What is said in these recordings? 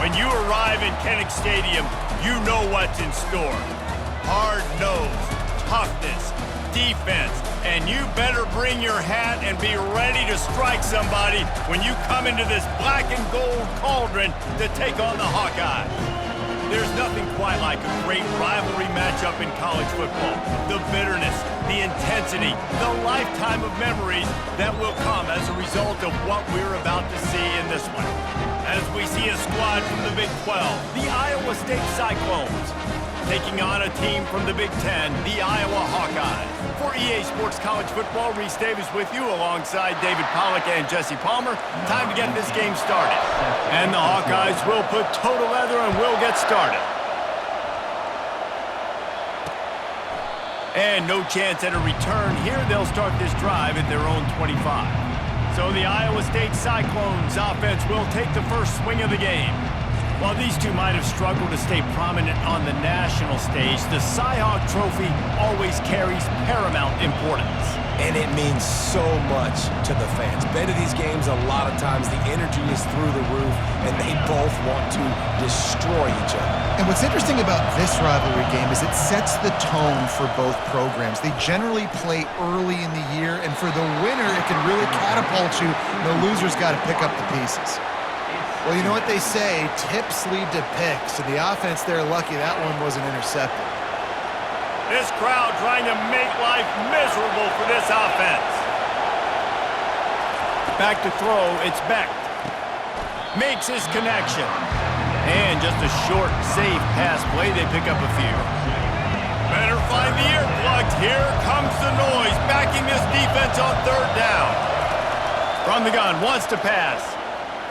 When you arrive in Kinnick Stadium, you know what's in store. Hard nose, toughness, defense, and you better bring your hat and be ready to strike somebody when you come into this black and gold cauldron to take on the Hawkeyes. There's nothing quite like a great rivalry matchup in college football. The bitterness, the intensity, the lifetime of memories that will come as a result of what we're about to see in this one. As we see a squad from the Big 12, the Iowa State Cyclones, taking on a team from the Big 10, the Iowa Hawkeyes. For EA Sports College Football, Reese Davis with you alongside David Pollack and Jesse Palmer. Time to get this game started. And the Hawkeyes will put total leather and will get started. And no chance at a return here. They'll start this drive at their own 25. So the Iowa State Cyclones offense will take the first swing of the game. While these two might have struggled to stay prominent on the national stage, the Cy-Hawk Trophy always carries paramount importance. And it means so much to the fans. Been to these games a lot of times, the energy is through the roof, and they both want to destroy each other. And what's interesting about this rivalry game is it sets the tone for both programs. They generally play early in the year, and for the winner, it can really catapult you. The loser's got to pick up the pieces. Well, you know what they say, tips lead to picks, and the offense there, lucky that one wasn't intercepted. This crowd trying to make life miserable for this offense. Back to throw, it's Becht. Makes his connection. And just a short, safe pass play, they pick up a few. Better find the earplugs. Here comes the noise, backing this defense on third down. From the gun, wants to pass.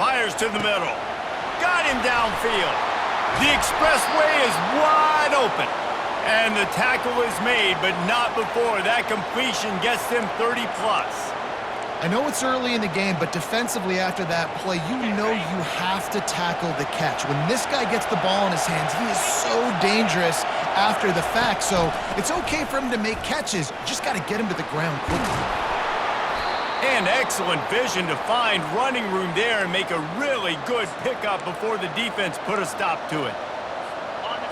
Fires to the middle. Got him downfield. The expressway is wide open. And the tackle is made, but not before that completion gets them 30-plus. I know it's early in the game, but defensively after that play, you know you have to tackle the catch. When this guy gets the ball in his hands, he is so dangerous after the fact. So it's okay for him to make catches. You just got to get him to the ground quickly. And excellent vision to find running room there and make a really good pickup before the defense put a stop to it.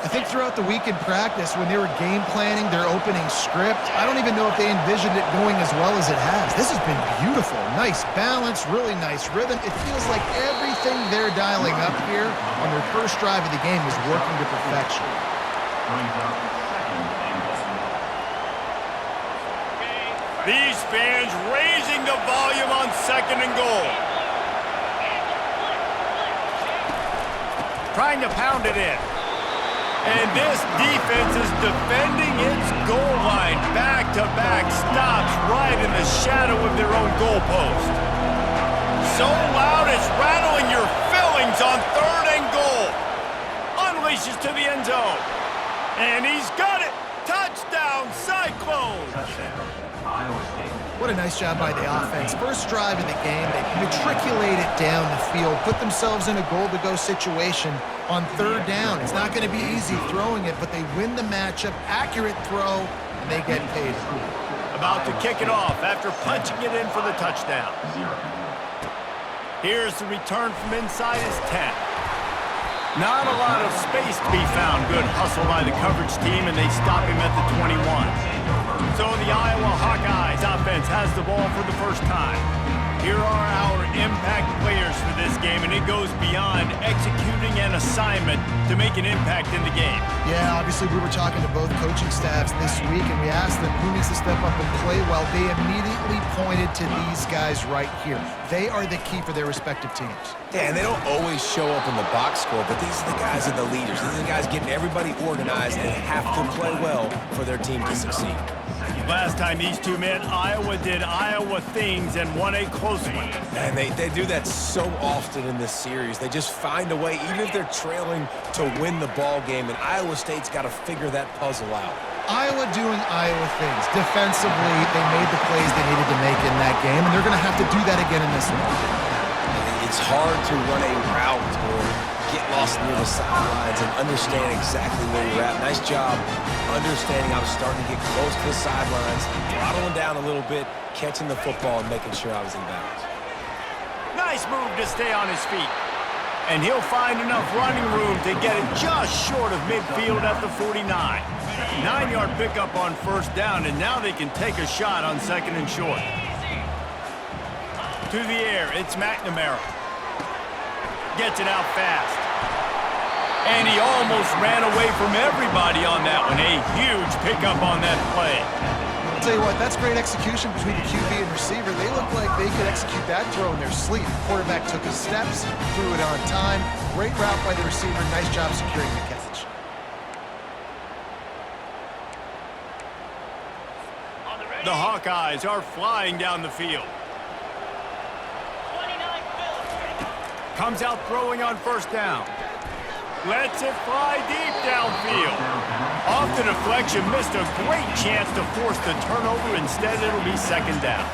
I think throughout the week in practice, when they were game planning their opening script, I don't even know if they envisioned it going as well as it has. This has been beautiful. Nice balance, really nice rhythm. It feels like everything they're dialing up here on their first drive of the game is working to perfection. These fans raising the volume on second and goal. Trying to pound it in. And this defense is defending its goal line. Back-to-back stops right in the shadow of their own goalpost. So loud it's rattling your fillings on third and goal. Unleashes to the end zone. And he's got it. Touchdown, Cyclones. What a nice job by the offense. First drive of the game, they matriculate it down the field, put themselves in a goal-to-go situation on third down. It's not going to be easy throwing it, but they win the matchup, accurate throw, and they get paid. About to kick it off after punching it in for the touchdown. Here's the return from inside his 10. Not a lot of space to be found. Good hustle by the coverage team, and they stop him at the 21. So the Iowa Hawkeyes offense has the ball for the first time. Here are our impact players for this game, and it goes beyond executing an assignment to make an impact in the game. Yeah, obviously we were talking to both coaching staffs this week, and we asked them who needs to step up and play well. They immediately pointed to these guys right here. They are the key for their respective teams. Yeah, and they don't always show up in the box score, but these are the guys that are the leaders. These are the guys getting everybody organized and have to play well for their team to succeed. Last time these two met, Iowa did Iowa things and won a close one. And they do that so often in this series. They just find a way, even if they're trailing, to win the ball game, and Iowa State's got to figure that puzzle out. Iowa doing Iowa things. Defensively, they made the plays they needed to make in that game, and they're going to have to do that again in this one. It's hard to run a route or get lost near the sidelines and understand exactly where you're at. Nice job understanding I was starting to get close to the sidelines, throttling down a little bit, catching the football and making sure I was in bounds. Nice move to stay on his feet. And he'll find enough running room to get it just short of midfield at the 49. 9-yard pickup on first down, and now they can take a shot on second and short. To the air, it's McNamara. Gets it out fast. And he almost ran away from everybody on that one. A huge pickup on that play. I'll tell you what, that's great execution between the QB and receiver. They look like they could execute that throw in their sleep. The quarterback took his steps, threw it on time. Great route by the receiver. Nice job securing the catch. The Hawkeyes are flying down the field. Comes out throwing on first down. Lets it fly deep downfield. Off the deflection, missed a great chance to force the turnover. Instead, it'll be second down.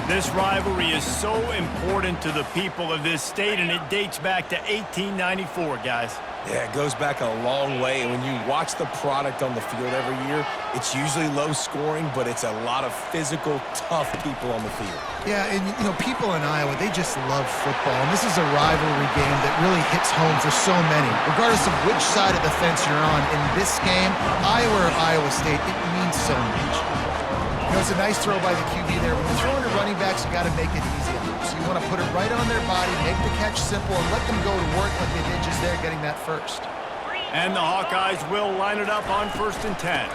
This rivalry is so important to the people of this state, and it dates back to 1894, guys. Yeah, it goes back a long way, and when you watch the product on the field every year, it's usually low scoring, but it's a lot of physical, tough people on the field. Yeah, and you know, people in Iowa, they just love football, and this is a rivalry game that really hits home for so many. Regardless of which side of the fence you're on, in this game, Iowa or Iowa State, it means so much. You know, it's a nice throw by the QB there. When you're throwing to running backs, you got to make it easy on them. So you want to put it right on their body, make the catch simple, and let them go to work like they did just there, getting that first. And the Hawkeyes will line it up on 1st and 10.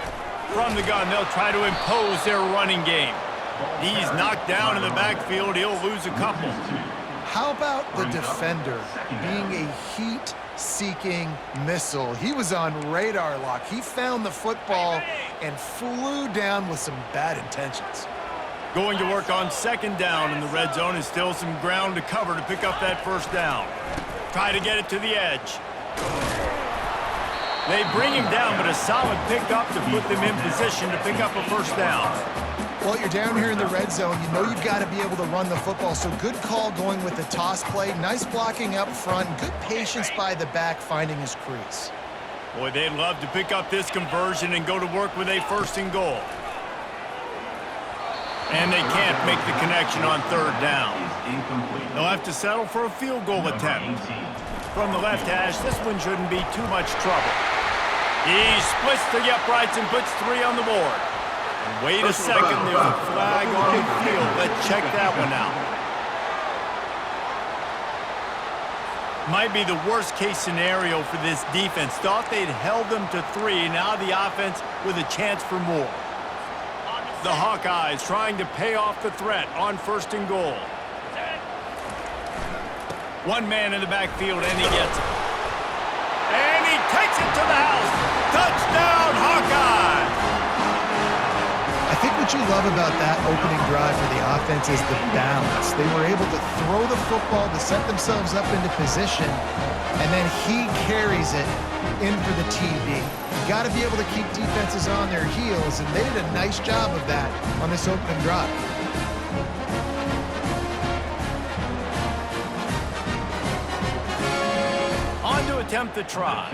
From the gun, they'll try to impose their running game. He's knocked down in the backfield. He'll lose a couple. How about the defender being a heat-seeking missile? He was on radar lock. He found the football and flew down with some bad intentions. Going to work on second down in the red zone is still some ground to cover to pick up that first down. Try to get it to the edge. They bring him down, but a solid pickup to put them in position to pick up a first down. Well, you're down here in the red zone. You know you've got to be able to run the football, so good call going with the toss play. Nice blocking up front. Good patience by the back finding his crease. Boy, they'd love to pick up this conversion and go to work with a 1st and goal. And they can't make the connection on third down. They'll have to settle for a field goal attempt. From the left hash, this one shouldn't be too much trouble. He splits the uprights and puts 3 on the board. And wait a second, there's a flag on the field. Let's check that one out. Might be the worst case scenario for this defense. Thought they'd held them to 3. Now the offense with a chance for more. The Hawkeyes trying to pay off the threat on 1st and goal. One man in the backfield, and he gets it. And he takes it to the house. Touchdown, Hawkeyes! I think what you love about that opening drive for the offense is the balance. They were able to throw the football to set themselves up into position, and then he carries it in for the TD. You got to be able to keep defenses on their heels, and they did a nice job of that on this opening drive. On to attempt the try.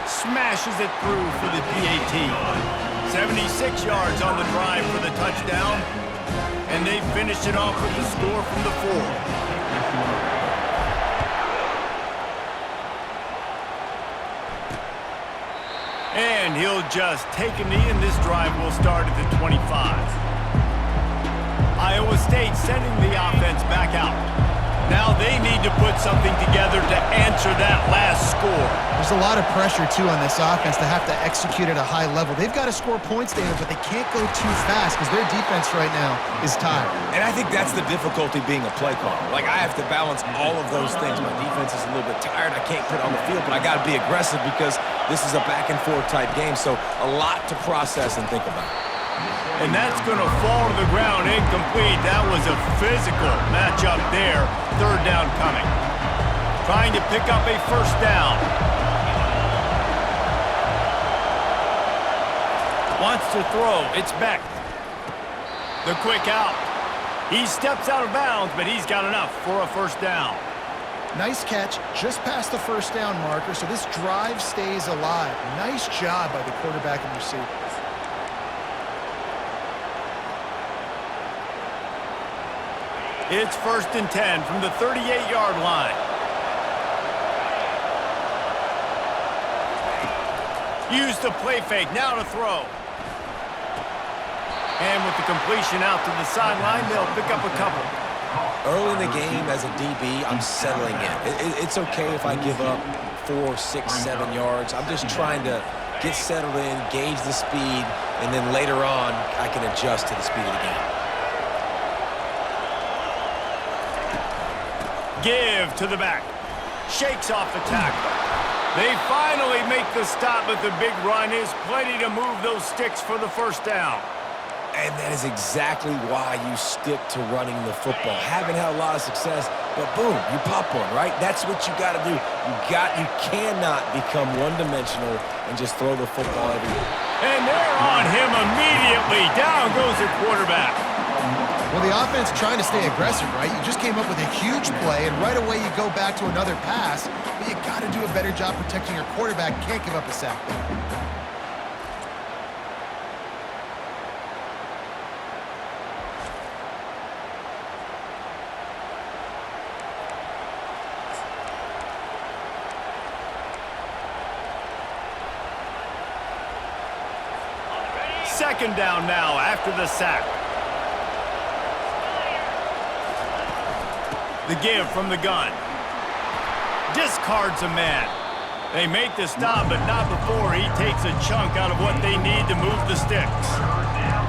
Smashes it through for the PAT. 76 yards on the drive for the touchdown. And they finished it off with the score from the 4. And he'll just take a knee, and this drive will start at the 25. Iowa State sending the offense back out. Now they need to put something together to answer that last score. There's a lot of pressure, too, on this offense to have to execute at a high level. They've got to score points, David, but they can't go too fast because their defense right now is tired. And I think that's the difficulty being a play caller. Like, I have to balance all of those things. My defense is a little bit tired. I can't put it on the field, but I got to be aggressive because this is a back-and-forth type game, so a lot to process and think about. And that's going to fall to the ground incomplete. That was a physical matchup there. Third down coming. Trying to pick up a first down. Wants to throw. It's Beck. The quick out. He steps out of bounds, but he's got enough for a first down. Nice catch just past the first down marker, so this drive stays alive. Nice job by the quarterback and receiver. It's 1st and 10 from the 38-yard line. Use the play fake, now to throw. And with the completion out to the sideline, they'll pick up a couple. Early in the game, as a DB, I'm settling in. It's okay if I give up 4, 6, 7 yards. I'm just trying to get settled in, gauge the speed, and then later on, I can adjust to the speed of the game. Give to the back. Shakes off the tackle. They finally make the stop, but the big run is plenty to move those sticks for the first down. And that is exactly why you stick to running the football. Haven't had a lot of success, but boom, you pop one, right? That's what you got to do. You cannot become one-dimensional and just throw the football everywhere. And they're on him immediately. Down goes the quarterback. Well, the offense trying to stay aggressive, right? You just came up with a huge play, and right away you go back to another pass, but you got to do a better job protecting your quarterback. Can't give up a sack there. Second down now after the sack. The give from the gun. Discards a man. They make the stop, but not before he takes a chunk out of what they need to move the sticks.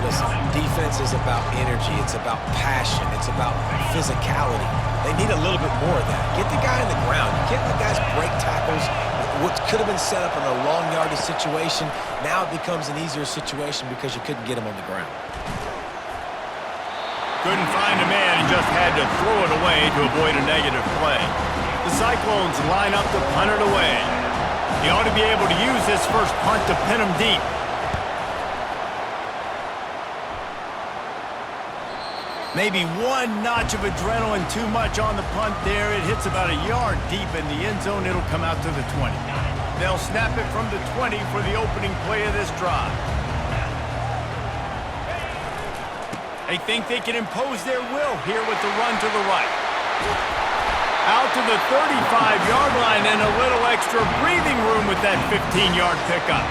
Listen, defense is about energy. It's about passion. It's about physicality. They need a little bit more of that. Get the guy on the ground. You can't let guys break tackles. What could have been set up in a long yardage situation, now it becomes an easier situation because you couldn't get him on the ground. Couldn't find a man and just had to throw it away to avoid a negative play. The Cyclones line up to punt it away. He ought to be able to use this first punt to pin him deep. Maybe one notch of adrenaline too much on the punt there. It hits about a yard deep in the end zone. It'll come out to the 20. They'll snap it from the 20 for the opening play of this drive. They think they can impose their will here with the run to the right. Out to the 35-yard line and a little extra breathing room with that 15-yard pickup.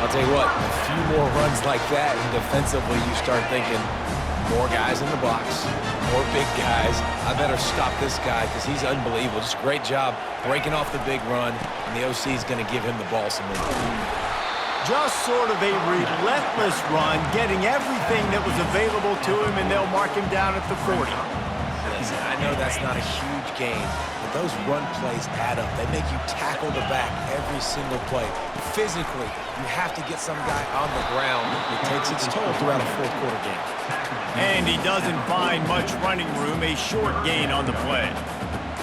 I'll tell you what, a few more runs like that, and defensively you start thinking, more guys in the box, more big guys. I better stop this guy because he's unbelievable. Just a great job breaking off the big run, and the OC is going to give him the ball some more. Just sort of a relentless run, getting everything that was available to him, and they'll mark him down at the 40. Listen, I know that's not a huge game, but those run plays add up. They make you tackle the back every single play. Physically, you have to get some guy on the ground. It takes its toll throughout a fourth-quarter game. And he doesn't find much running room, a short gain on the play.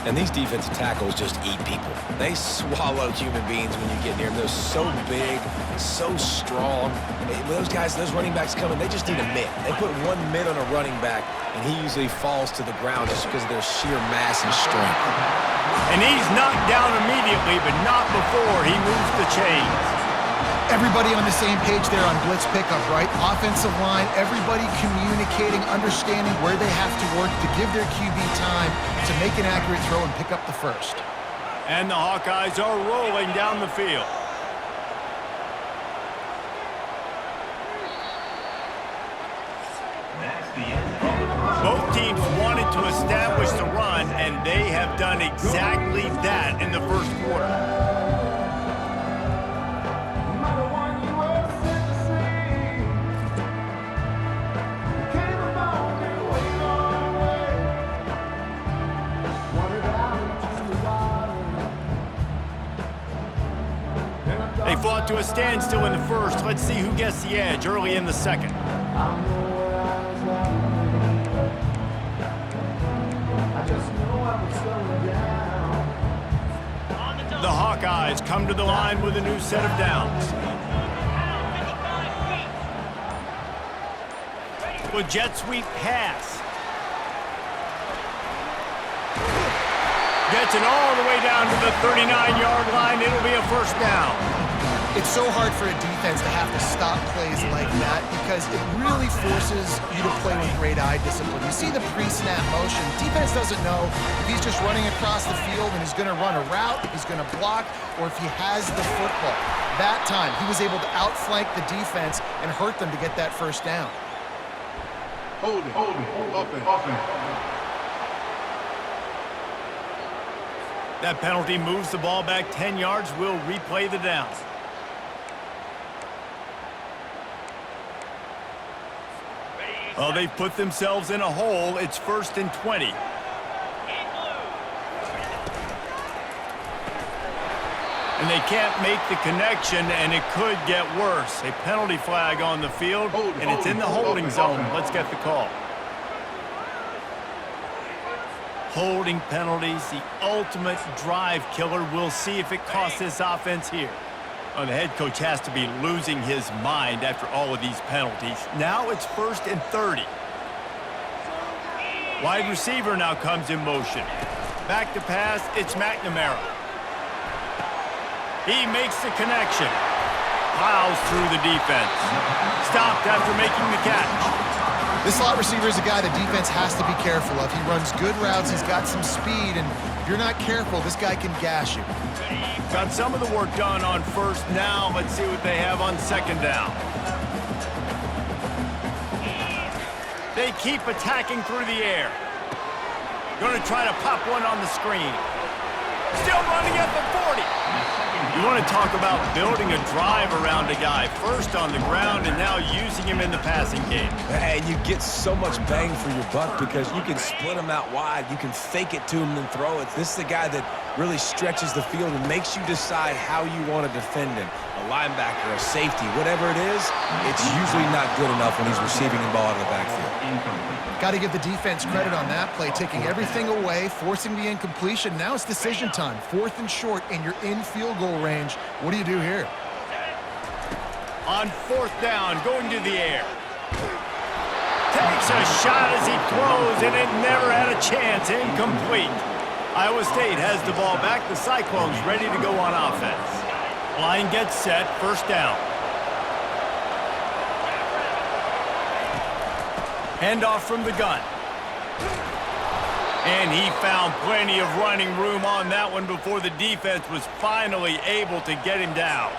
And these defensive tackles just eat people. They swallow human beings when you get near them. They're so big, so strong. When those guys, those running backs come in, they just need a mitt. They put one mitt on a running back, and he usually falls to the ground just because of their sheer mass and strength. And he's knocked down immediately, but not before he moves the chains. Everybody on the same page there on blitz pickup, right? Offensive line, everybody communicating, understanding where they have to work to give their QB time to make an accurate throw and pick up the first. And the Hawkeyes are rolling down the field. Both teams wanted to establish the run, and they have done exactly that in the first quarter. They fought to a standstill in the first. Let's see who gets the edge early in the second. The Hawkeyes come to the line with a new set of downs. With jet sweep pass. Gets it all the way down to the 39-yard line. It'll be a first down. It's so hard for a defense to have to stop plays like that because it really forces you to play with great eye discipline. You see the pre-snap motion. Defense doesn't know if he's just running across the field and he's going to run a route, if he's going to block, or if he has the football. That time, he was able to outflank the defense and hurt them to get that first down. Hold it. Offense. That penalty moves the ball back 10 yards. We'll replay the down. Well, they've put themselves in a hole. It's 1st and 20. And they can't make the connection, and it could get worse. A penalty flag on the field, and it's in the holding zone. Let's get the call. Holding penalties, the ultimate drive killer. We'll see if it costs this offense here. Oh, the head coach has to be losing his mind after all of these penalties. Now it's 1st and 30. Wide receiver now comes in motion. Back to pass, it's McNamara. He makes the connection. Plows through the defense. Stopped after making the catch. This slot receiver is a guy the defense has to be careful of. He runs good routes, he's got some speed, and if you're not careful, this guy can gash you. Got some of the work done on 1st. Now let's see what they have on 2nd down. They keep attacking through the air. Going to try to pop one on the screen. Still running at the 40. You want to talk about building a drive around a guy. First on the ground and now using him in the passing game. And you get so much bang for your buck because you can split him out wide. You can fake it to him and throw it. This is the guy that really stretches the field and makes you decide how you want to defend him. A linebacker, a safety, whatever it is, it's usually not good enough when he's receiving the ball in the backfield. Got to give the defense credit on that play, taking everything away, forcing the incompletion. Now it's decision time. 4th and short, and you're in field goal range. What do you do here? On 4th down, going to the air. Takes a shot as he throws, and it never had a chance. Incomplete. Iowa State has the ball back. The Cyclones ready to go on offense. Line gets set, 1st down. Handoff from the gun. And he found plenty of running room on that one before the defense was finally able to get him down.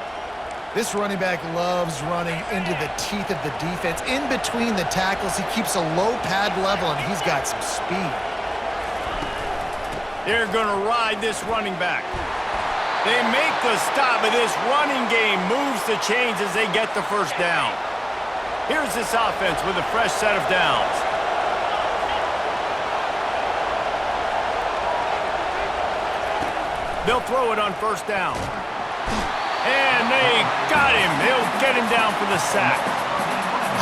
This running back loves running into the teeth of the defense. In between the tackles, he keeps a low pad level, and he's got some speed. They're going to ride this running back. They make the stop, but this running game moves the chains as they get the 1st down. Here's this offense with a fresh set of downs. They'll throw it on 1st down. And they got him. They'll get him down for the sack.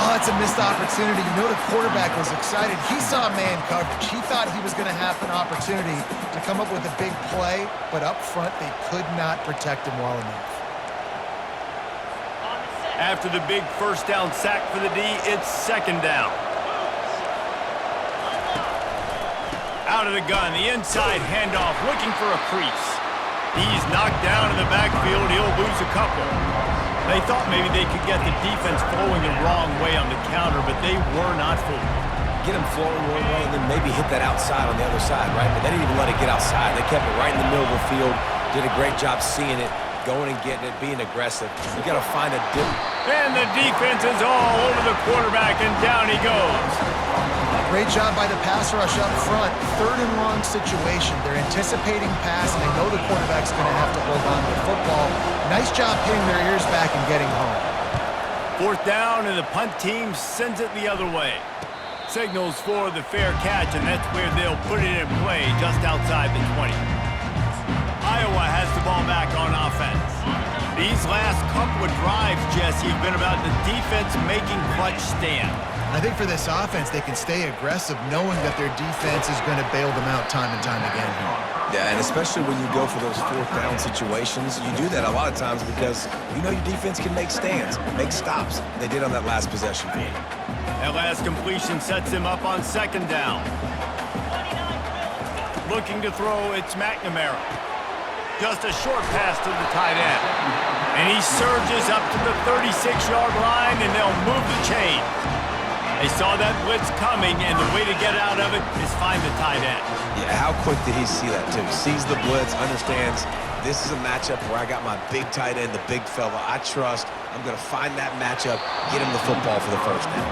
Oh, it's a missed opportunity. You know the quarterback was excited. He saw man coverage. He thought he was going to have an opportunity to come up with a big play, but up front they could not protect him well enough. After the big 1st down sack for the D, it's 2nd down. Out of the gun, the inside handoff, looking for a crease. He's knocked down in the backfield. He'll lose a couple. They thought maybe they could get the defense flowing the wrong way on the counter, but they were not fooled. Get him flowing one way and then maybe hit that outside on the other side, right? But they didn't even let it get outside. They kept it right in the middle of the field. Did a great job seeing it, going and getting it, being aggressive. You got to find a dip. And the defense is all over the quarterback, and down he goes. Great job by the pass rush up front. 3rd and long situation. They're anticipating pass, and they know the quarterback's going to have to hold on to the football. Nice job hitting their ears back and getting home. 4th down, and the punt team sends it the other way. Signals for the fair catch, and that's where they'll put it in play, just outside the 20. Iowa has the ball back on offense. These last couple of drives, Jesse, have been about the defense making clutch stand. I think for this offense, they can stay aggressive knowing that their defense is going to bail them out time and time again here. Yeah, and especially when you go for those 4th down situations, you do that a lot of times because you know your defense can make stands, make stops. They did on that last possession for you. That last completion sets him up on 2nd down. Looking to throw, it's McNamara. Just a short pass to the tight end. And he surges up to the 36-yard line, and they'll move the chains. They saw that blitz coming, and the way to get out of it is find the tight end. Yeah, how quick did he see that, too? Sees the blitz, understands this is a matchup where I got my big tight end, the big fella I trust. I'm going to find that matchup, get him the football for the first down.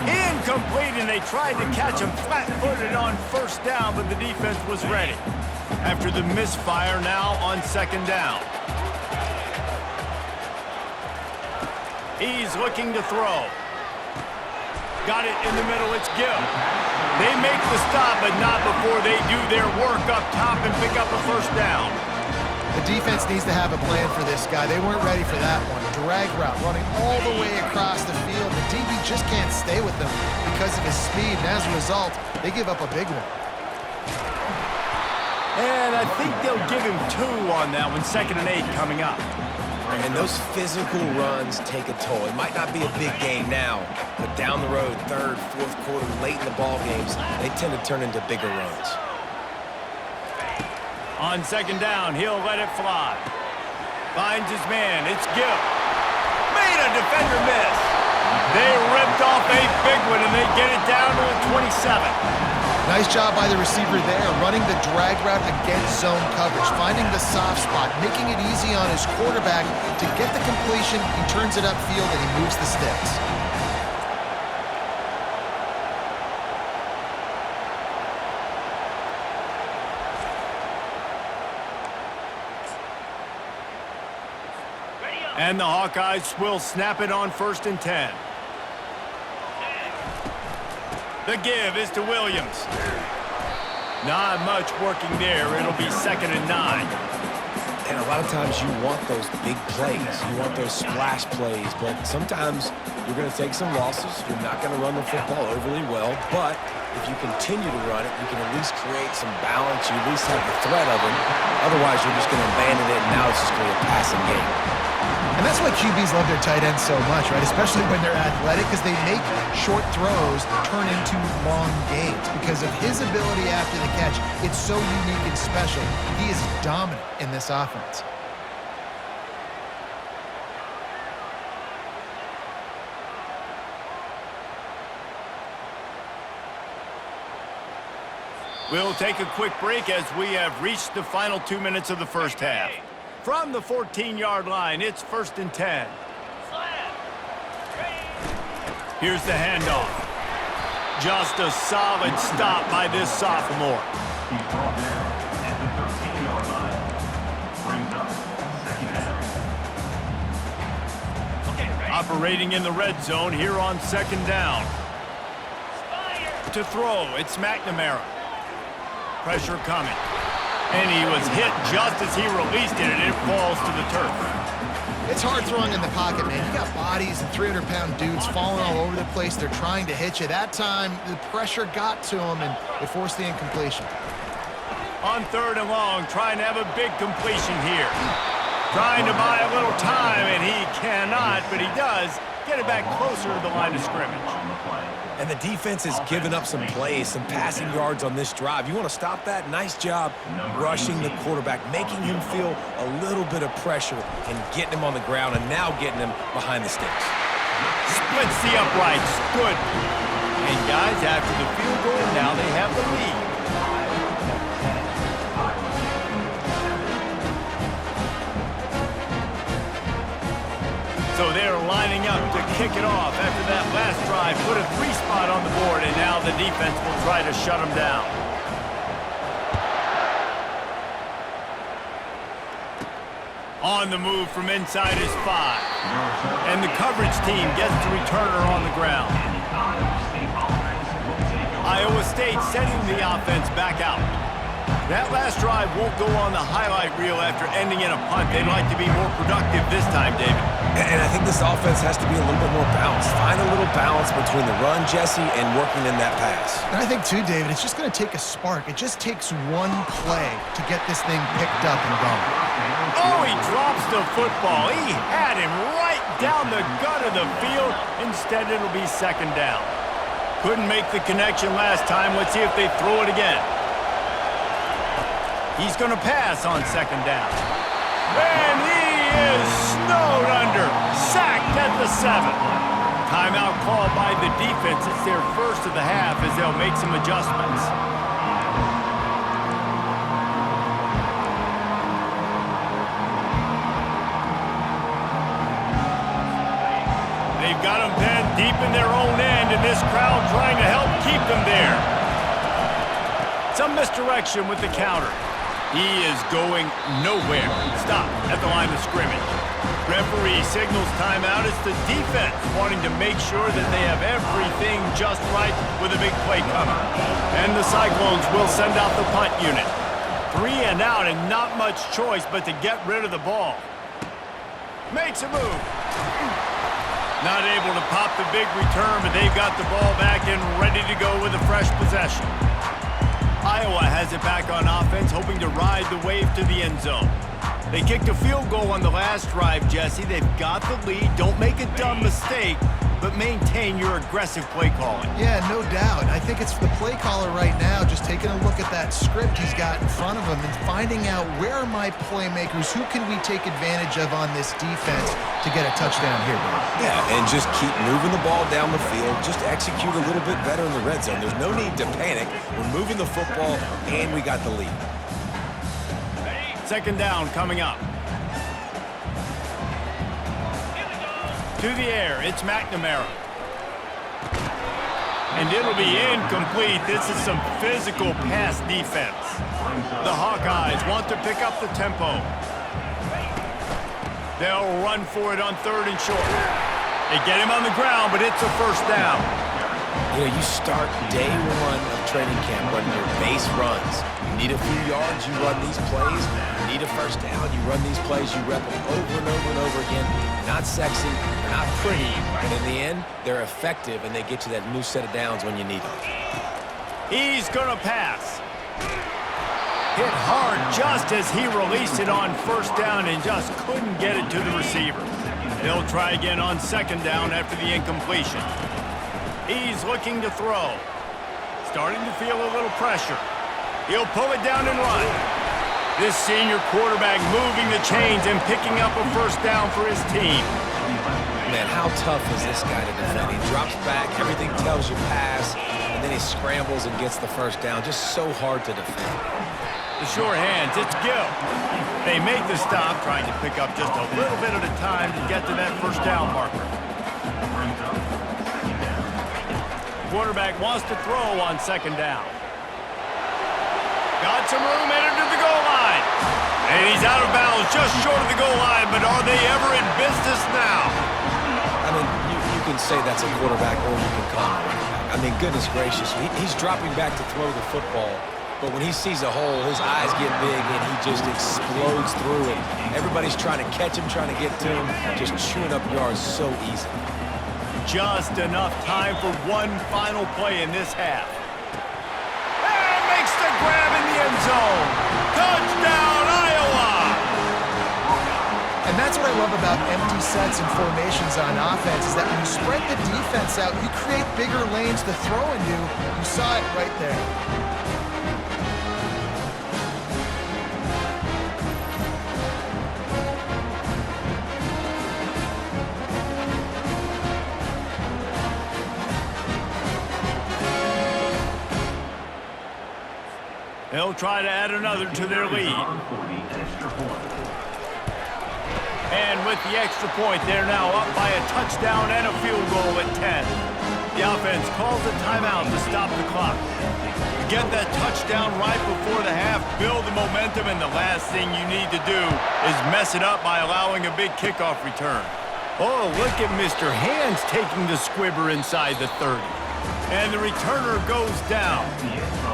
Incomplete, and they tried to catch him flat-footed on first down, but the defense was ready. After the misfire, now on second down. He's looking to throw. Got it in the middle, it's Gill. They make the stop, but not before they do their work up top and pick up a first down. The defense needs to have a plan for this guy. They weren't ready for that one. Drag route running all the way across the field. The DB just can't stay with them because of his speed, and as a result, they give up a big one. And I think they'll give him 2 on that one, 2nd and 8 coming up. And those physical runs take a toll. It might not be a big game now, but down the road, 3rd, 4th quarter, late in the ball games, they tend to turn into bigger runs. On second down, he'll let it fly. Finds his man, it's Gill. Made a defender miss. They ripped off a big one, and they get it down to the 27. Nice job by the receiver there, running the drag route against zone coverage, finding the soft spot, making it easy on his quarterback to get the completion. He turns it upfield, and he moves the sticks. And the Hawkeyes will snap it on 1st and 10. The give is to Williams. Not much working there. It'll be 2nd and 9. And a lot of times you want those big plays. You want those splash plays, but sometimes you're going to take some losses. You're not going to run the football overly well, but if you continue to run it, you can at least create some balance. You at least have the threat of it. Otherwise, you're just going to abandon it, and now it's just going to be a passing game. And that's why QBs love their tight ends so much, right? Especially when they're athletic, because they make short throws turn into long gains. Because of his ability after the catch, it's so unique and special. He is dominant in this offense. We'll take a quick break as we have reached the final 2 minutes of the first half. From the 14-yard line, it's 1st and 10. Here's the handoff. Just a solid stop by this sophomore. Operating in the red zone here on 2nd down. To throw, it's McNamara. Pressure coming. And he was hit just as he released it, and it falls to the turf. It's hard throwing in the pocket, man. You got bodies and 300-pound dudes falling all over the place. They're trying to hit you. That time, the pressure got to him, and it forced the incompletion. On 3rd and long, trying to have a big completion here. Trying to buy a little time, and he cannot, but he does get it back closer to the line of scrimmage. And the defense has given up some plays, some passing yards on this drive. You want to stop that? Nice job rushing the quarterback, making him feel a little bit of pressure and getting him on the ground and now getting him behind the sticks. Splits the uprights. Good. And guys, after the field goal, now they have the lead. So they're lining up to kick it off after that last drive. Put a 3-spot on the board, and now the defense will try to shut them down. On the move from inside his 5. And the coverage team gets the returner on the ground. Iowa State sending the offense back out. That last drive won't go on the highlight reel after ending in a punt. They'd like to be more productive this time, David. And I think this offense has to be a little bit more balanced. Find a little balance between the run, Jesse, and working in that pass. And I think, too, David, it's just going to take a spark. It just takes one play to get this thing picked up and going. Oh, he drops the football. He had him right down the gut of the field. Instead, it'll be 2nd down. Couldn't make the connection last time. Let's see if they throw it again. He's going to pass on 2nd down. And he is snowed under. Sacked at the 7. Timeout called by the defense. It's their first of the half as they'll make some adjustments. They've got them pinned deep in their own end, and this crowd trying to help keep them there. Some misdirection with the counter. He is going nowhere. Stop at the line of scrimmage. Referee signals timeout. It's the defense wanting to make sure that they have everything just right with a big play coming. And the Cyclones will send out the punt unit. 3 and out and not much choice but to get rid of the ball. Makes a move. Not able to pop the big return, but they've got the ball back and ready to go with a fresh possession. Iowa has it back on offense, hoping to ride the wave to the end zone. They kicked a field goal on the last drive, Jesse. They've got the lead. Don't make a dumb mistake, but maintain your aggressive play calling. Yeah, no doubt. I think it's the play caller right now just taking a look at that script he's got in front of him and finding out where are my playmakers, who can we take advantage of on this defense to get a touchdown here, bro. Yeah, and just keep moving the ball down the field. Just execute a little bit better in the red zone. There's no need to panic. We're moving the football, and we got the lead. Second down coming up. To the air, it's McNamara. And it'll be incomplete. This is some physical pass defense. The Hawkeyes want to pick up the tempo. They'll run for it on 3rd and short. They get him on the ground, but it's a first down. You know, you start day 1 of training camp running your base runs. You need a few yards, you run these plays. You need a first down, you run these plays. You rep them over and over and over again. They're not sexy, they're not pretty, but in the end, they're effective, and they get you that new set of downs when you need them. He's going to pass. Hit hard just as he released it on first down and just couldn't get it to the receiver. They'll try again on 2nd down after the incompletion. He's looking to throw. Starting to feel a little pressure. He'll pull it down and run. This senior quarterback moving the chains and picking up a first down for his team. Man, how tough is this guy to defend? He drops back, everything tells you pass, and then he scrambles and gets the first down. Just so hard to defend. The sure hands, it's Gill. They make the stop, trying to pick up just a little bit at a time to get to that first down marker. Quarterback wants to throw on 2nd down. Got some room, headed to the goal line. And he's out of bounds just short of the goal line, but are they ever in business now? I mean, you can say that's a quarterback or you can call him a running back. I mean, goodness gracious, he's dropping back to throw the football, but when he sees a hole, his eyes get big and he just explodes through it. Everybody's trying to catch him, trying to get to him, just chewing up yards so easy. Just enough time for one final play in this half. And makes the grab in the end zone. Touchdown, Iowa! And that's what I love about empty sets and formations on offense is that when you spread the defense out, you create bigger lanes to throw into. You saw it right there. They'll try to add another to their lead. And with the extra point, they're now up by a touchdown and a field goal at 10. The offense calls a timeout to stop the clock. To get that touchdown right before the half, build the momentum, and the last thing you need to do is mess it up by allowing a big kickoff return. Oh, look at Mr. Hands taking the squibber inside the 30. And the returner goes down.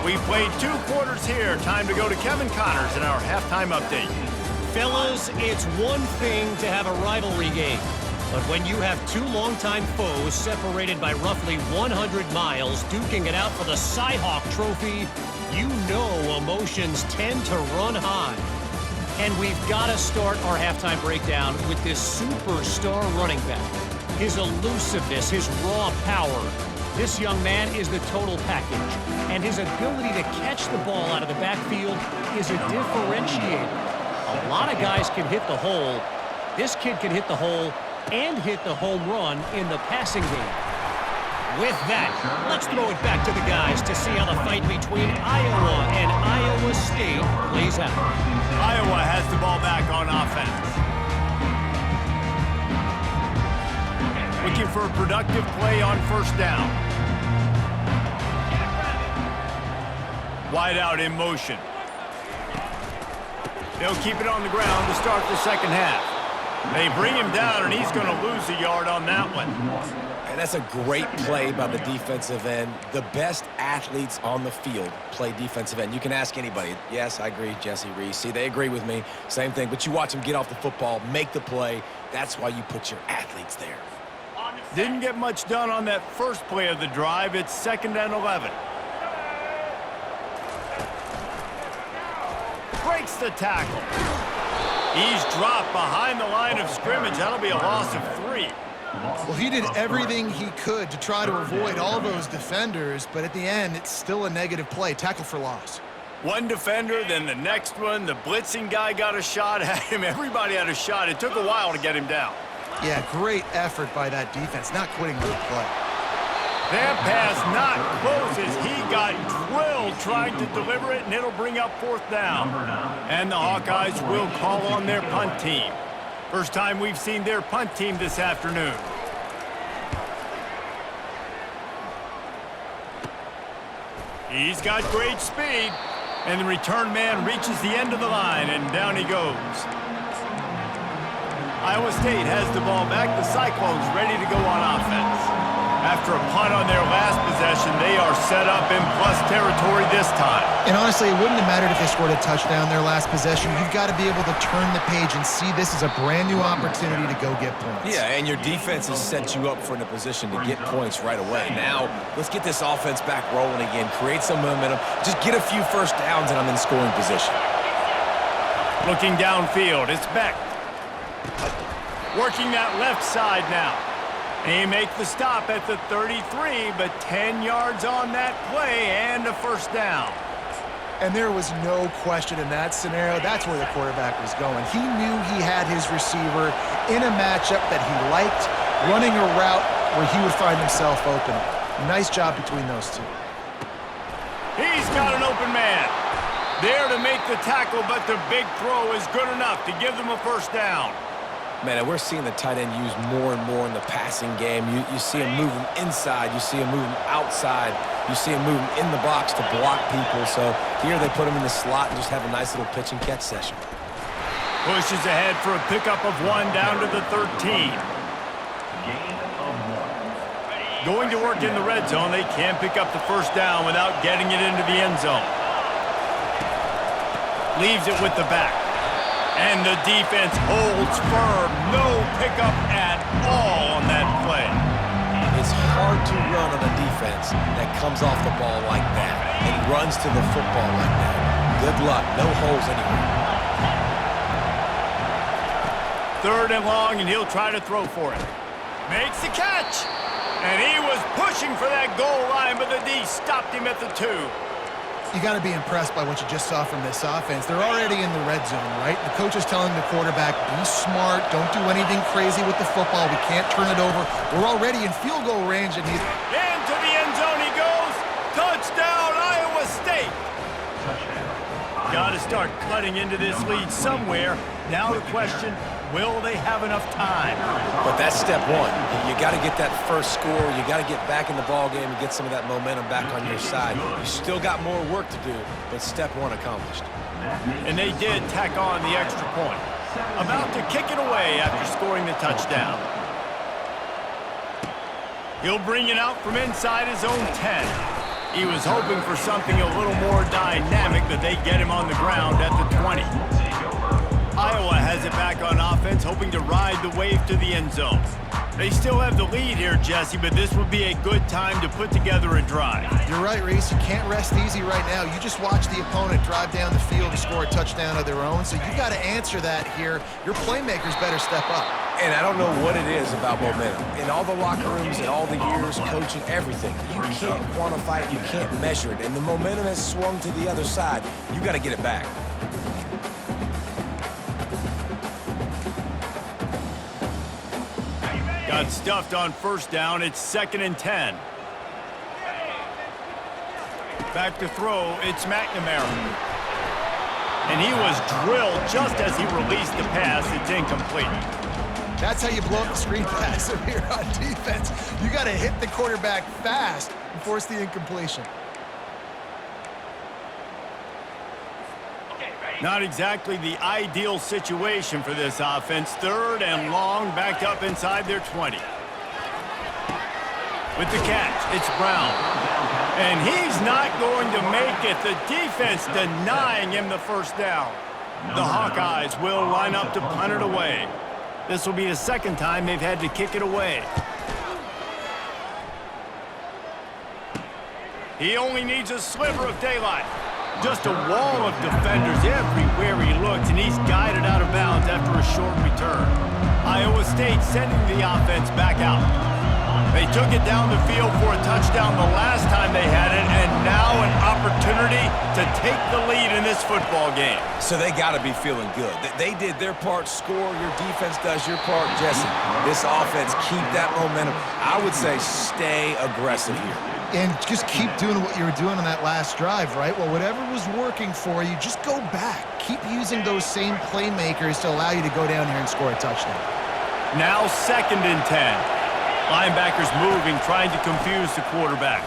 We played 2 quarters here. Time to go to Kevin Connors in our halftime update. Fellas, it's one thing to have a rivalry game, but when you have 2 longtime foes separated by roughly 100 miles duking it out for the Cy-Hawk Trophy, you know emotions tend to run high. And we've got to start our halftime breakdown with this superstar running back. His elusiveness, his raw power. This young man is the total package, and his ability to catch the ball out of the backfield is a differentiator. A lot of guys can hit the hole, This kid can hit the hole and hit the home run in the passing game. With that, let's throw it back to the guys to see how the fight between Iowa and Iowa State plays out. Iowa has the ball back on offense. Looking for a productive play on first down. Wide out in motion. They'll keep it on the ground to start the second half. They bring him down, and he's going to lose a yard on that one. And that's a great play by the defensive end. The best athletes on the field play defensive end. You can ask anybody. Yes, I agree, Jesse Reese. See, they agree with me. Same thing. But you watch them get off the football, make the play. That's why you put your athletes there. Didn't get much done on that first play of the drive. It's 2nd and 11. Breaks the tackle. He's dropped behind the line of scrimmage. That'll be a loss of 3. Well, he did everything he could to try to avoid all those defenders, but at the end, it's still a negative play. Tackle for loss. One defender, then the next one. The blitzing guy got a shot at him. Everybody had a shot. It took a while to get him down. Yeah, great effort by that defense, not quitting the play. That pass not close as he got drilled trying to deliver it, and it'll bring up 4th down. And the Hawkeyes will call on their punt team. First time we've seen their punt team this afternoon. He's got great speed, and the return man reaches the end of the line, and down he goes. Iowa State has the ball back. The Cyclones ready to go on offense. After a punt on their last possession, they are set up in plus territory this time. And honestly, it wouldn't have mattered if they scored a touchdown their last possession. You've got to be able to turn the page and see this as a brand new opportunity to go get points. Yeah, and your defense has set you up for in a position to get points right away. Now, let's get this offense back rolling again, create some momentum, just get a few first downs, and I'm in scoring position. Looking downfield, it's Beck. Working that left side now. They make the stop at the 33, but 10 yards on that play and a first down. And there was no question in that scenario. That's where the quarterback was going. He knew he had his receiver in a matchup that he liked, running a route where he would find himself open. Nice job between those two. He's got an open man. There to make the tackle, but the big throw is good enough to give them a first down. Man, and we're seeing the tight end used more and more in the passing game. You see him moving inside. You see him moving outside. You see him moving in the box to block people. So here they put him in the slot and just have a nice little pitch and catch session. Pushes ahead for a pickup of 1 down to the 13. Going to work in the red zone. They can't pick up the first down without getting it into the end zone. Leaves it with the back. And the defense holds firm. No pickup at all on that play. It's hard to run on a defense that comes off the ball like that and runs to the football like that. Good luck. No holes anywhere. 3rd and long, and he'll try to throw for it. Makes the catch. And he was pushing for that goal line, but the D stopped him at the 2. You got to be impressed by what you just saw from this offense. They're already in the red zone, right? The coach is telling the quarterback, be smart, don't do anything crazy with the football. We can't turn it over. We're already in field goal range, and he's... Into the end zone he goes. Touchdown, Iowa State. Got to start cutting into this lead somewhere. Now the question, will they have enough time? But that's step one. You got to get that first score. You got to get back in the ball game and get some of that momentum back on your side. You still got more work to do, but step one accomplished. And they did tack on the extra point. About to kick it away after scoring the touchdown. He'll bring it out from inside his own 10. He was hoping for something a little more dynamic, but they get him on the ground at the 20. Iowa has it back on offense, hoping to ride the wave to the end zone. They still have the lead here, Jesse, but this would be a good time to put together a drive. You're right, Reese. You can't rest easy right now. You just watch the opponent drive down the field to score a touchdown of their own, so you got to answer that here. Your playmakers better step up. And I don't know what it is about momentum. In all the locker rooms and all the years coaching, everything, you can't quantify it, you can't measure it. And the momentum has swung to the other side. You got to get it back. Got stuffed on first down. It's 2nd and 10. Back to throw. It's McNamara. And he was drilled just as he released the pass. It's incomplete. That's how you blow up the screen pass here on defense. You got to hit the quarterback fast and force the incompletion. Not exactly the ideal situation for this offense. 3rd and long, backed up inside their 20. With the catch, it's Brown. And he's not going to make it. The defense denying him the first down. The Hawkeyes will line up to punt it away. This will be the 2nd time they've had to kick it away. He only needs a sliver of daylight. Just a wall of defenders everywhere he looks, and he's guided out of bounds after a short return. Iowa State sending the offense back out. They took it down the field for a touchdown the last time they had it, and now an opportunity to take the lead in this football game. So they got to be feeling good. They did their part, score. Your defense does your part, Jesse. This offense, keep that momentum. I would say stay aggressive here. And just keep doing what you were doing on that last drive, right? Well, whatever was working for you, just go back. Keep using those same playmakers to allow you to go down here and score a touchdown. Now 2nd and 10. Linebackers moving, trying to confuse the quarterback.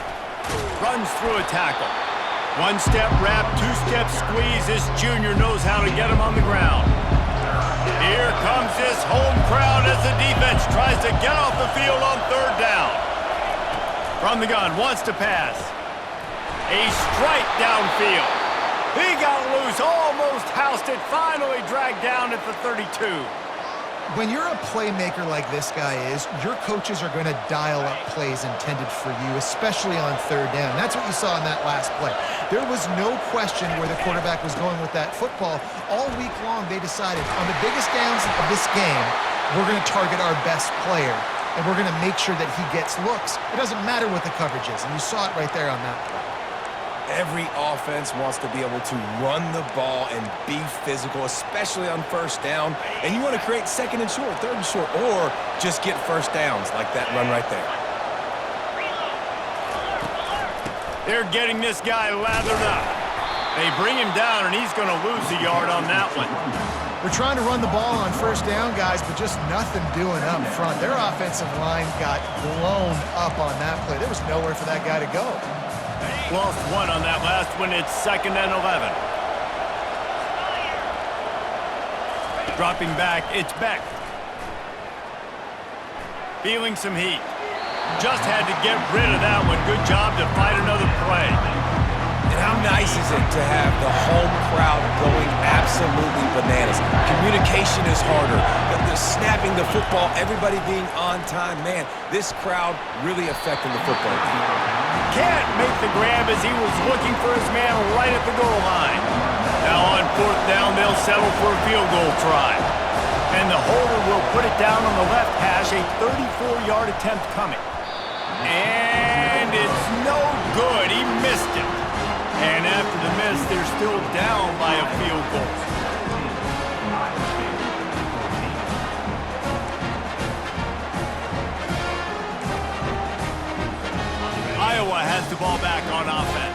Runs through a tackle. 1-step wrap, 2-step squeeze. This junior knows how to get him on the ground. Here comes this home crowd as the defense tries to get off the field on 3rd down. From the gun, wants to pass. A strike downfield. He got loose, almost housed it, finally dragged down at the 32. When you're a playmaker like this guy is, your coaches are going to dial up plays intended for you, especially on 3rd down. That's what you saw in that last play. There was no question where the quarterback was going with that football. All week long, they decided on the biggest downs of this game, we're going to target our best player. And we're going to make sure that he gets looks. It doesn't matter what the coverage is, and you saw it right there on that play. Every offense wants to be able to run the ball and be physical, especially on 1st down. And you want to create 2nd and short, 3rd and short, or just get 1st downs like that run right there. They're getting this guy lathered up. They bring him down, and he's going to lose a yard on that one. We're trying to run the ball on 1st down, guys, but just nothing doing up front. Their offensive line got blown up on that play. There was nowhere for that guy to go. Lost 1 on that last one. It's 2nd and 11. Dropping back, it's Beck. Feeling some heat. Just had to get rid of that one. Good job to fight another play. And how nice is it to have the home crowd going absolutely bananas? Communication is harder. The snapping the football, everybody being on time. Man, this crowd really affecting the football team. Can't make the grab as he was looking for his man right at the goal line. Now on 4th down, they'll settle for a field goal try. And the holder will put it down on the left hash, a 34-yard attempt coming. And it's no good. He missed it. And after the miss, they're still down by a field goal. Iowa has the ball back on offense.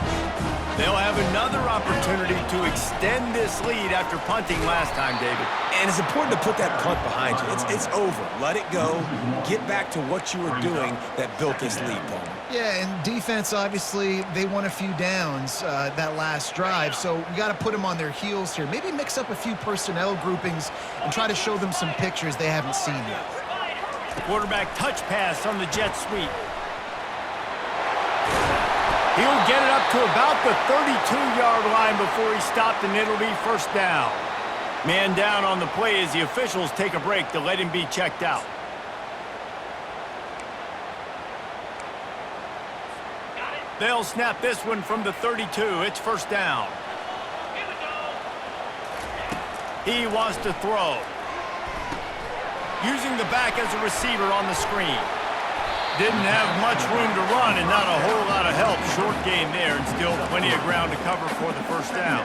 They'll have another opportunity to extend this lead after punting last time, David. And it's important to put that punt behind you. It's over. Let it go. Get back to what you were doing that built this lead, Paul. Yeah, and defense, obviously, they won a few downs that last drive, so we got to put them on their heels here. Maybe mix up a few personnel groupings and try to show them some pictures they haven't seen yet. Quarterback touch pass on the jet sweep. He'll get it up to about the 32-yard line before he stopped, and it'll be 1st down. Man down on the play as the officials take a break to let him be checked out. They'll snap this one from the 32. It's 1st down. He wants to throw. Using the back as a receiver on the screen. Didn't have much room to run and not a whole lot of help. Short game there and still plenty of ground to cover for the first down.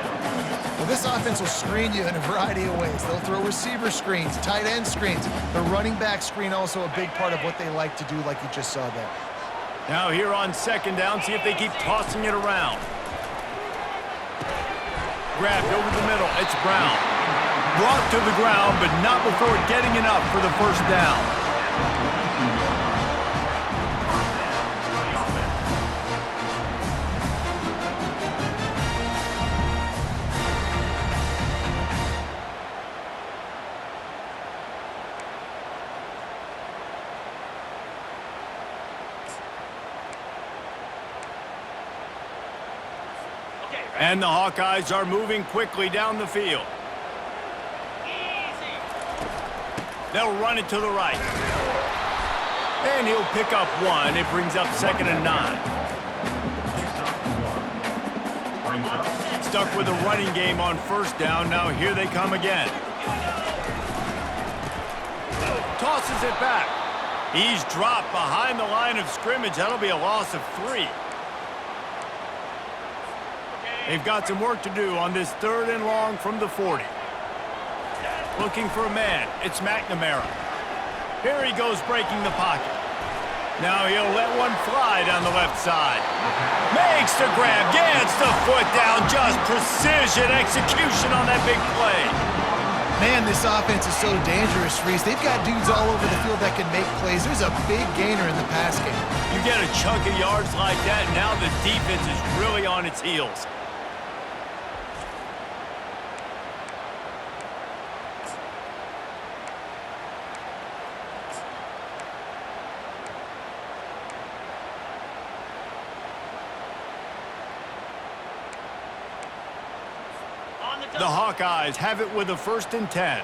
Well, this offense will screen you in a variety of ways. They'll throw receiver screens, tight end screens. The running back screen also a big part of what they like to do, like you just saw there. Now here on second down, see if they keep tossing it around. Grabbed over the middle, it's Brown. Brought to the ground, but not before getting enough for the first down. And the Hawkeyes are moving quickly down the field. They'll run it to the right. And he'll pick up one. It brings up 2nd and 9. Stuck with a running game on first down. Now here they come again. Tosses it back. He's dropped behind the line of scrimmage. That'll be a loss of 3. They've got some work to do on this 3rd and long from the 40. Looking for a man. It's McNamara. Here he goes breaking the pocket. Now he'll let one fly down the left side. Makes the grab. Gets the foot down. Just precision execution on that big play. Man, this offense is so dangerous, Reese. They've got dudes all over the field that can make plays. There's a big gainer in the pass game. You get a chunk of yards like that, now the defense is really on its heels. The Hawkeyes have it with a 1st and 10.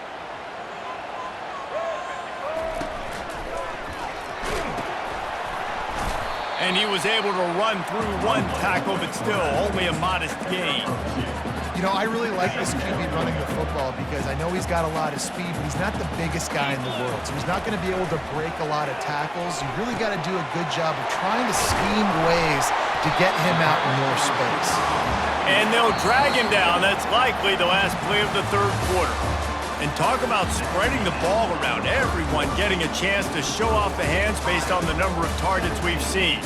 And he was able to run through one tackle, but still only a modest gain. You know, I really like this QB running the football because I know he's got a lot of speed, but he's not the biggest guy in the world. So he's not going to be able to break a lot of tackles. You really got to do a good job of trying to scheme ways to get him out in more space. And they'll drag him down. That's likely the last play of the 3rd quarter. And talk about spreading the ball around. Everyone getting a chance to show off the hands based on the number of targets we've seen.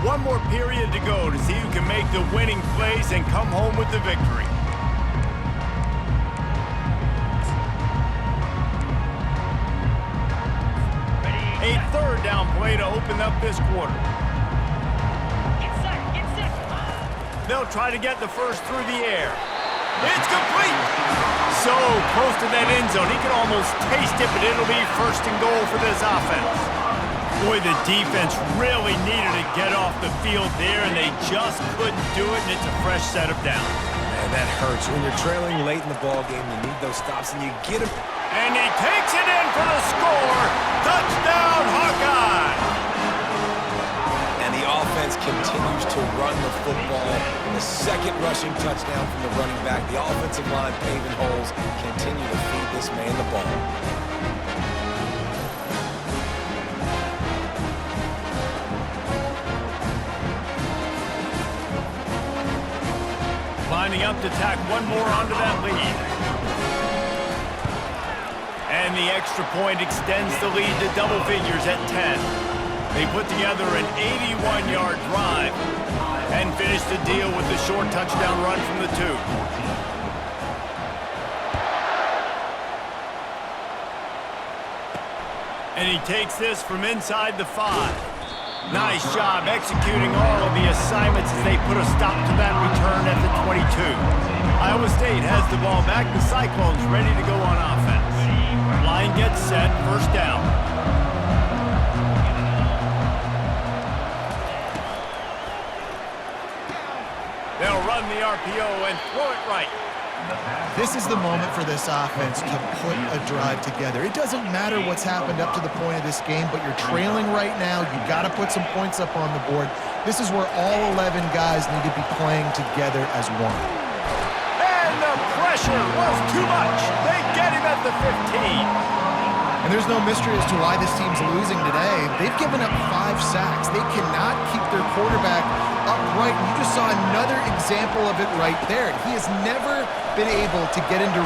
One more period to go to see who can make the winning plays and come home with the victory. A 3rd down play to open up this quarter. They'll try to get the first through the air. It's complete! So close to that end zone, he could almost taste it, but it'll be 1st and goal for this offense. Boy, the defense really needed to get off the field there, and they just couldn't do it, and it's a fresh set of downs. Man, that hurts. When you're trailing late in the ball game, you need those stops, and you get them. And he takes it in for the score. Touchdown, Hawkeye! And the offense continues to run the football. And the 2nd rushing touchdown from the running back. The offensive line paving holes. Continue to feed this man the ball. Lining up to tack one more onto that lead. And the extra point extends the lead to double figures at 10. They put together an 81-yard drive and finish the deal with the short touchdown run from the 2. And he takes this from inside the 5. Nice job executing all of the assignments as they put a stop to that return at the 22. Iowa State has the ball back. The Cyclones ready to go on offense. Line gets set, 1st down. They'll run the RPO and throw it right. This is the moment for this offense to put a drive together. It doesn't matter what's happened up to the point of this game, but you're trailing right now. You got to put some points up on the board. This is where all 11 guys need to be playing together as one. And the pressure pressure was too much. They get him at the 15. And there's no mystery as to why this team's losing today. They've given up 5 sacks. They cannot keep their quarterback upright. And you just saw another example of it right there. He has never been able to get into...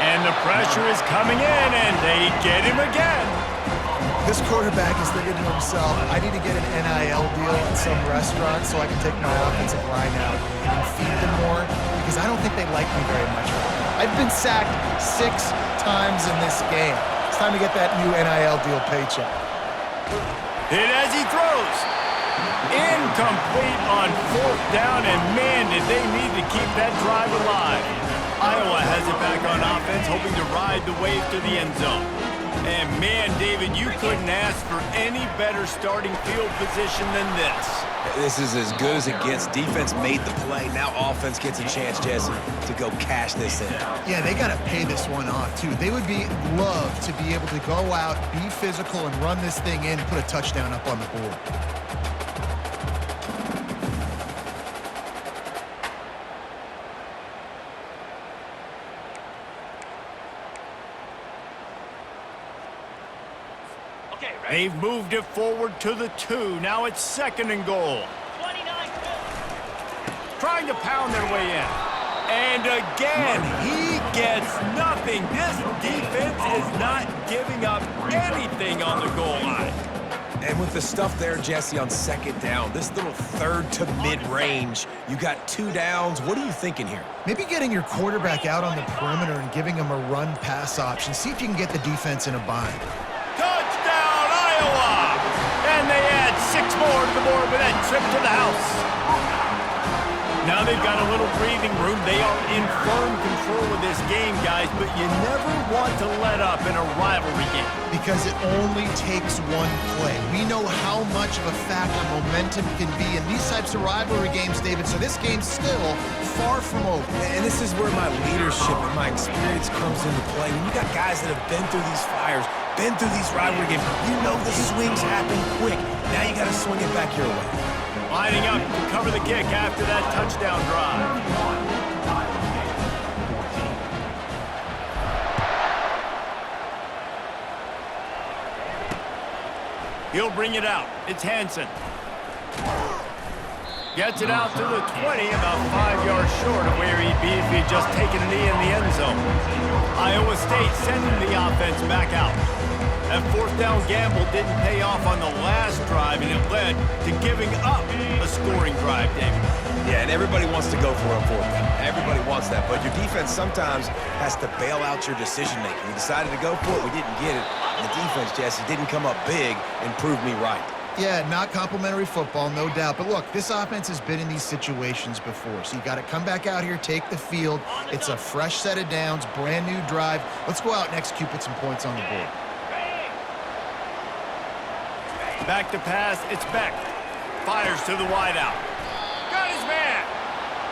And the pressure is coming in, and they get him again. This quarterback is thinking to himself, I need to get an NIL deal at some restaurant so I can take my offensive line out and feed them more, because I don't think they like me very much right now. I've been sacked 6 times in this game. It's time to get that new NIL deal paycheck. Hit as he throws. Incomplete on 4th down, and man, did they need to keep that drive alive. Iowa has it back on offense, hoping to ride the wave to the end zone. And man, David, you couldn't ask for any better starting field position than this. This is as good as it gets. Defense made the play. Now offense gets a chance, Jesse, to go cash this in. Yeah, they got to pay this one off, too. They would love to be able to go out, be physical, and run this thing in and put a touchdown up on the board. They've moved it forward to the 2. Now it's 2nd and goal. Trying to pound their way in. And again, he gets nothing. This defense is not giving up anything on the goal line. And with the stuff there, Jesse, on 2nd down, this little 3rd to mid-range, you got 2 downs. What are you thinking here? Maybe getting your quarterback out on the perimeter and giving him a run-pass option. See if you can get the defense in a bind. Touchdown, Iowa! And they add 6 more to the board with that trip to the house. Now they've got a little breathing room. They are in firm control of this game, guys, but you never want to let up in a rivalry game. Because it only takes one play. We know how much of a factor momentum can be in these types of rivalry games, David, so this game's still far from over. And this is where my leadership and my experience comes into play. When you got guys that have been through these fires, been through these rivalry games, you know the swings happen quick. Now you got to swing it back your way. Lining up to cover the kick after that touchdown drive. He'll bring it out. It's Hansen. Gets it out to the 20, about 5 yards short of where he'd be if he'd just taken a knee in the end zone. Iowa State sending the offense back out. That 4th down gamble didn't pay off on the last drive, and it led to giving up a scoring drive, David. Yeah, and everybody wants to go for a 4th down. Everybody wants that, but your defense sometimes has to bail out your decision-making. We decided to go for it, we didn't get it. And the defense, Jesse, didn't come up big and prove me right. Yeah, not complimentary football, no doubt. But look, this offense has been in these situations before, so you got to come back out here, take the field. It's a fresh set of downs, brand new drive. Let's go out and execute, put some points on the board. Back to pass, it's Beck. Fires to the wideout. Got his man.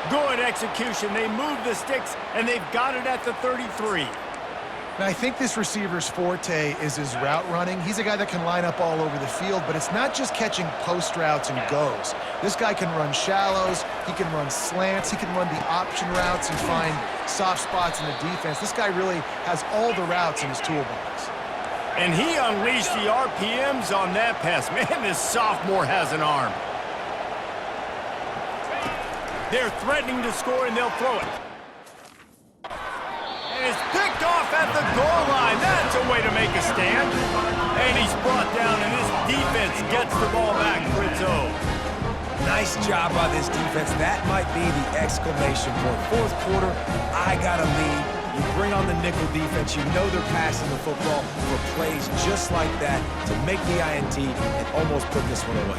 Good execution. They move the sticks, and they've got it at the 33. And I think this receiver's forte is his route running. He's a guy that can line up all over the field, but it's not just catching post routes and goes. This guy can run shallows, he can run slants, he can run the option routes and find soft spots in the defense. This guy really has all the routes in his toolbox. And he unleashed the RPMs on that pass. Man, this sophomore has an arm. They're threatening to score, and they'll throw it. And it's picked off at the goal line. That's a way to make a stand. And he's brought down, and this defense gets the ball back for its own. Nice job by this defense. That might be the exclamation point. 4th quarter, I got a lead. You bring on the nickel defense. You know they're passing the football for plays just like that to make the INT and almost put this one away.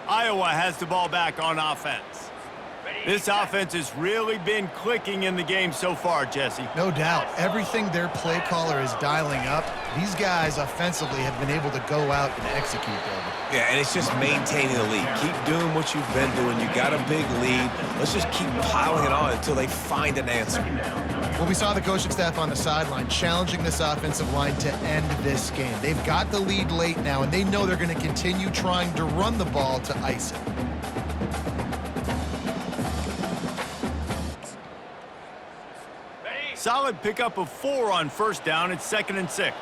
Iowa has the ball back on offense. This offense has really been clicking in the game so far, Jesse. No doubt. Everything their play caller is dialing up, these guys offensively have been able to go out and execute, David. Yeah, and it's just maintaining the lead. Keep doing what you've been doing. You got a big lead. Let's just keep piling it on until they find an answer. Well, we saw the coaching staff on the sideline challenging this offensive line to end this game. They've got the lead late now, and they know they're going to continue trying to run the ball to ice it. Solid pickup of 4 on first down. It's 2nd and 6.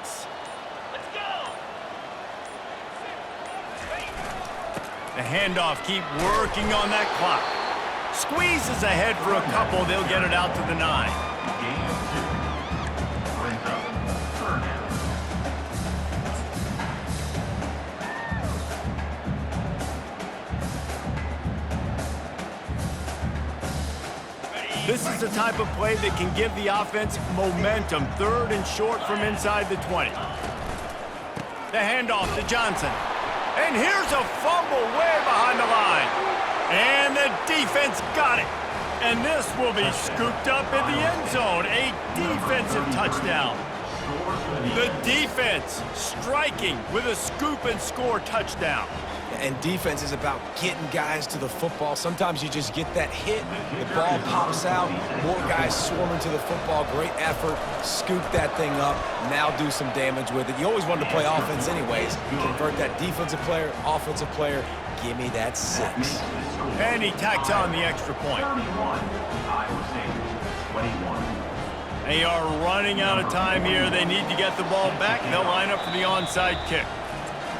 The handoff, keep working on that clock. Squeezes ahead for a couple. They'll get it out to the 9. This is the type of play that can give the offense momentum. 3rd and short from inside the 20. The handoff to Johnson. And here's a fumble way behind the line. And the defense got it. And this will be scooped up in the end zone. A defensive touchdown. The defense striking with a scoop and score touchdown. And defense is about getting guys to the football. Sometimes you just get that hit, the ball pops out, more guys swarming to the football. Great effort, scoop that thing up, now do some damage with it. You always wanted to play offense anyways. Convert that defensive player, offensive player, give me that 6. And he tacks on the extra point. They are running out of time here. They need to get the ball back. They'll line up for the onside kick.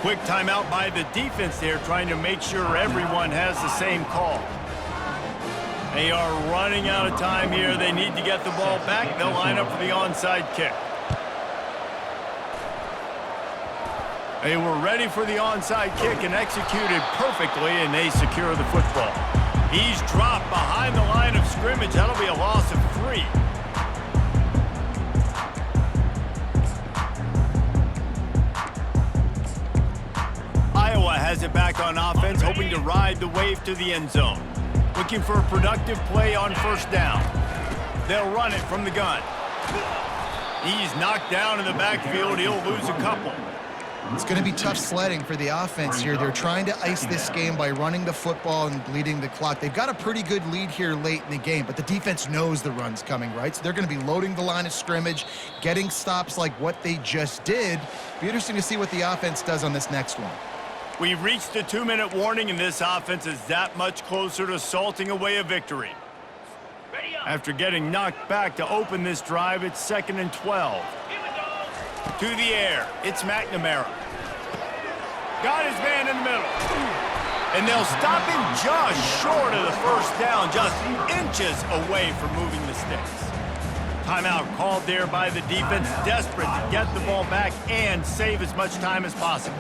Quick timeout by the defense there, trying to make sure everyone has the same call. They are running out of time here. They need to get the ball back. They'll line up for the onside kick. They were ready for the onside kick and executed perfectly, and they secure the football. He's dropped behind the line of scrimmage. That'll be a loss of 3. Iowa has it back on offense, hoping to ride the wave to the end zone. Looking for a productive play on first down. They'll run it from the gun. He's knocked down in the backfield. He'll lose a couple. It's going to be tough sledding for the offense here. They're trying to ice this game by running the football and bleeding the clock. They've got a pretty good lead here late in the game, but the defense knows the run's coming, right? So they're going to be loading the line of scrimmage, getting stops like what they just did. Be interesting to see what the offense does on this next one. We've reached a 2-minute warning, and this offense is that much closer to salting away a victory. After getting knocked back to open this drive, it's 2nd and 12. To the air, it's McNamara. Got his man in the middle. And they'll stop him just short of the first down, just inches away from moving the sticks. Timeout called there by the defense, desperate to get the ball back and save as much time as possible.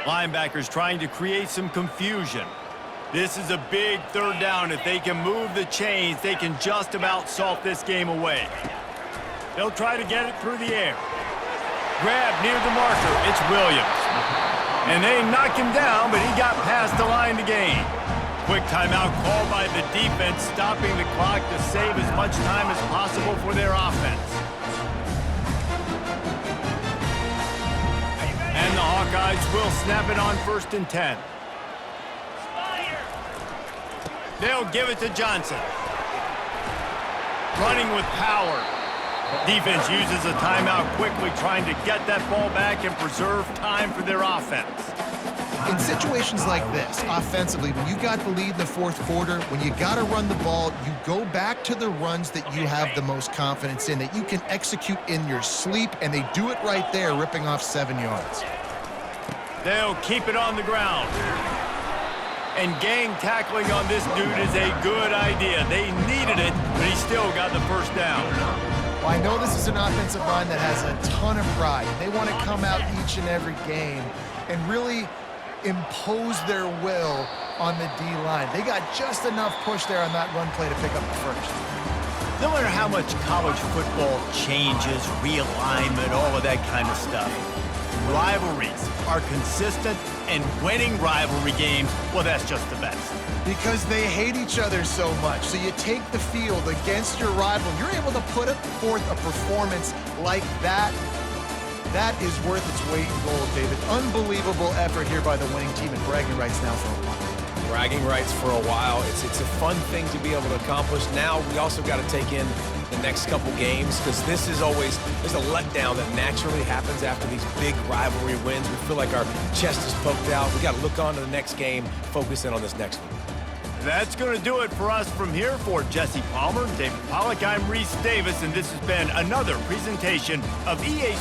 Linebackers trying to create some confusion. This is a big 3rd down. If they can move the chains, they can just about salt this game away. They'll try to get it through the air. Grab near the marker. It's Williams. And they knock him down, but he got past the line to gain. Quick timeout called by the defense, stopping the clock to save as much time as possible for their offense. And the Hawkeyes will snap it on 1st and 10. They'll give it to Johnson. Running with power. Defense uses a timeout quickly, trying to get that ball back and preserve time for their offense. In situations like this, offensively, when you got the lead in the 4th quarter, when you got to run the ball, you go back to the runs that you have the most confidence in, that you can execute in your sleep, and they do it right there, ripping off 7 yards. They'll keep it on the ground. And gang tackling on this dude is a good idea. They needed it, but he still got the first down. Well, I know this is an offensive line that has a ton of pride. They want to come out each and every game and really impose their will on the D-line. They got just enough push there on that run play to pick up the first. No matter how much college football changes, realignment, all of that kind of stuff, rivalries are consistent, and winning rivalry games, well, that's just the best. Because they hate each other so much. So you take the field against your rival, you're able to put forth a performance like that. That is worth its weight in gold, David. Unbelievable effort here by the winning team, and bragging rights now for a while. Bragging rights for a while. It's a fun thing to be able to accomplish. Now we also got to take in the next couple games, because this is always, there's a letdown that naturally happens after these big rivalry wins. We feel like our chest is poked out. We got to look on to the next game, focus in on this next one. That's going to do it for us from here. For Jesse Palmer, David Pollack, I'm Reese Davis, and this has been another presentation of EA